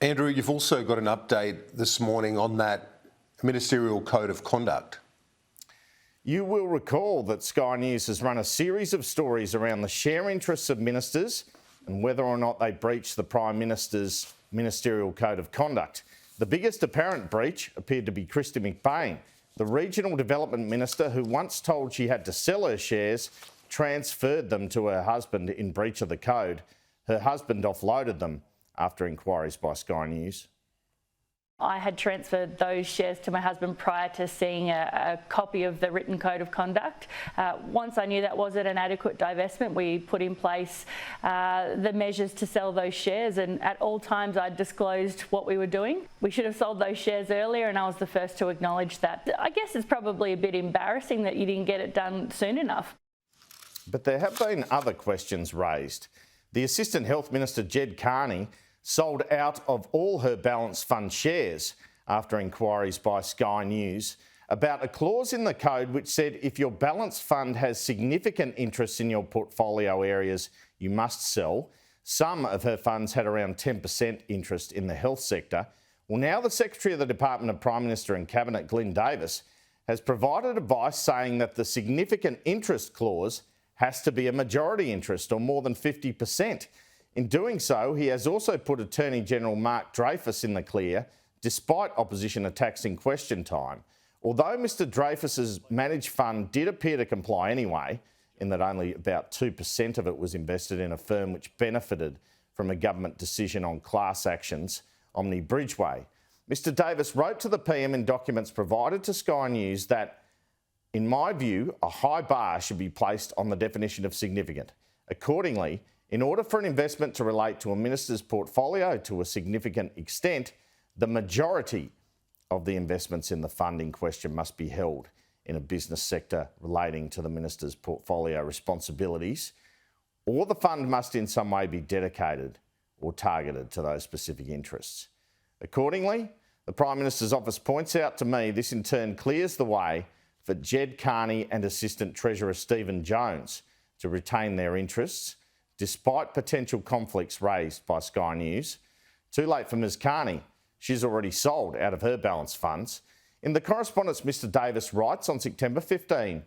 Andrew, you've also got an update this morning on that ministerial code of conduct. You will recall that Sky News has run a series of stories around the share interests of ministers and whether or not they breach the Prime Minister's ministerial code of conduct. The biggest apparent breach appeared to be Christy McBain, the Regional Development Minister who once told she had to sell her shares, transferred them to her husband in breach of the code. Her husband offloaded them after inquiries by Sky News. I had transferred those shares to my husband prior to seeing a copy of the written code of conduct. Once I knew that wasn't an adequate divestment, we put in place the measures to sell those shares, and at all times I disclosed what we were doing. We should have sold those shares earlier, and I was the first to acknowledge that. I guess it's probably a bit embarrassing that you didn't get it done soon enough. But there have been other questions raised. The Assistant Health Minister, Ms Kearney, sold out of all her balance fund shares after inquiries by Sky News about a clause in the code which said if your balance fund has significant interests in your portfolio areas, you must sell. Some of her funds had around 10% interest in the health sector. Well, now the Secretary of the Department of Prime Minister and Cabinet, Glyn has provided advice saying that the significant interest clause has to be a majority interest or more than 50%. In doing so, he has also put Attorney General Mark Dreyfus in the clear, despite opposition attacks in question time. Although Mr Dreyfus's managed fund did appear to comply anyway, in that only about 2% of it was invested in a firm which benefited from a government decision on class actions, Omni Bridgeway. Mr Davis wrote to the PM in documents provided to Sky News that, in my view, a high bar should be placed on the definition of significant. Accordingly, in order for an investment to relate to a minister's portfolio to a significant extent, the majority of the investments in the fund in question must be held in a business sector relating to the minister's portfolio responsibilities, or the fund must in some way be dedicated or targeted to those specific interests. Accordingly, the Prime Minister's office points out to me this in turn clears the way for Ms Kearney and Assistant Treasurer Stephen Jones to retain their interests, despite potential conflicts raised by Sky News. Too late for Ms Kearney. She's already sold out of her balance funds. In the correspondence, Mr Davis writes on September 15,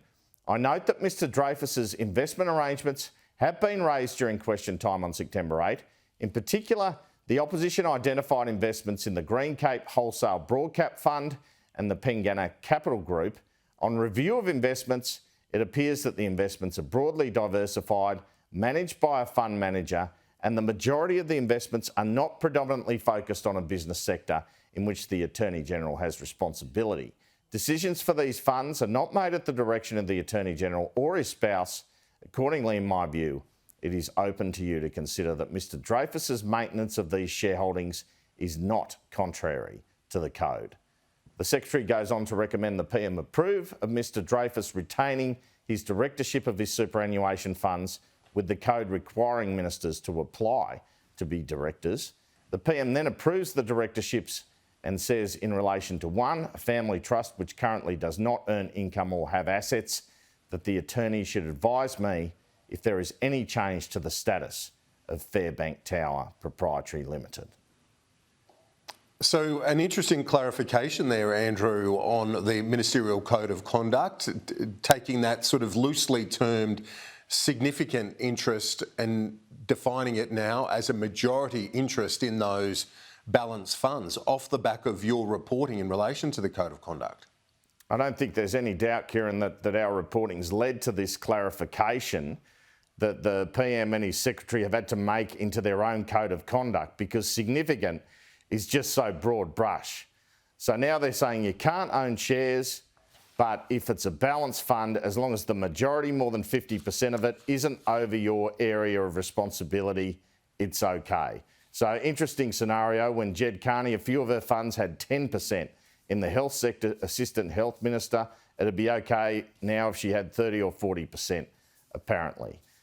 I note that Mr Dreyfus's investment arrangements have been raised during question time on September 8. In particular, the opposition identified investments in the Green Cape Wholesale Broadcap Fund and the Pengana Capital Group. On review of investments, it appears that the investments are broadly diversified, managed by a fund manager, and the majority of the investments are not predominantly focused on a business sector in which the Attorney General has responsibility. Decisions for these funds are not made at the direction of the Attorney General or his spouse. Accordingly, in my view, it is open to you to consider that Mr Dreyfus's maintenance of these shareholdings is not contrary to the code. The Secretary goes on to recommend the PM approve of Mr Dreyfus retaining his directorship of his superannuation funds, with the code requiring ministers to apply to be directors. The PM then approves the directorships and says, in relation to one, a family trust which currently does not earn income or have assets, that the attorney should advise me if there is any change to the status of Fairbank Tower Proprietary Limited. So an interesting clarification there, Andrew, on the ministerial code of conduct, taking that sort of loosely termed significant interest and defining it now as a majority interest in those balance funds off the back of your reporting in relation to the code of conduct. I don't think there's any doubt, Kieran, that our reporting's led to this clarification that the PM and his secretary have had to make into their own code of conduct, because significant is just so broad brush. So now they're saying you can't own shares, but if it's a balanced fund, as long as the majority, more than 50% of it, isn't over your area of responsibility, it's okay. So interesting scenario when Ms Kearney, a few of her funds had 10% in the health sector, Assistant Health Minister. It'd be okay now if she had 30 or 40%, apparently.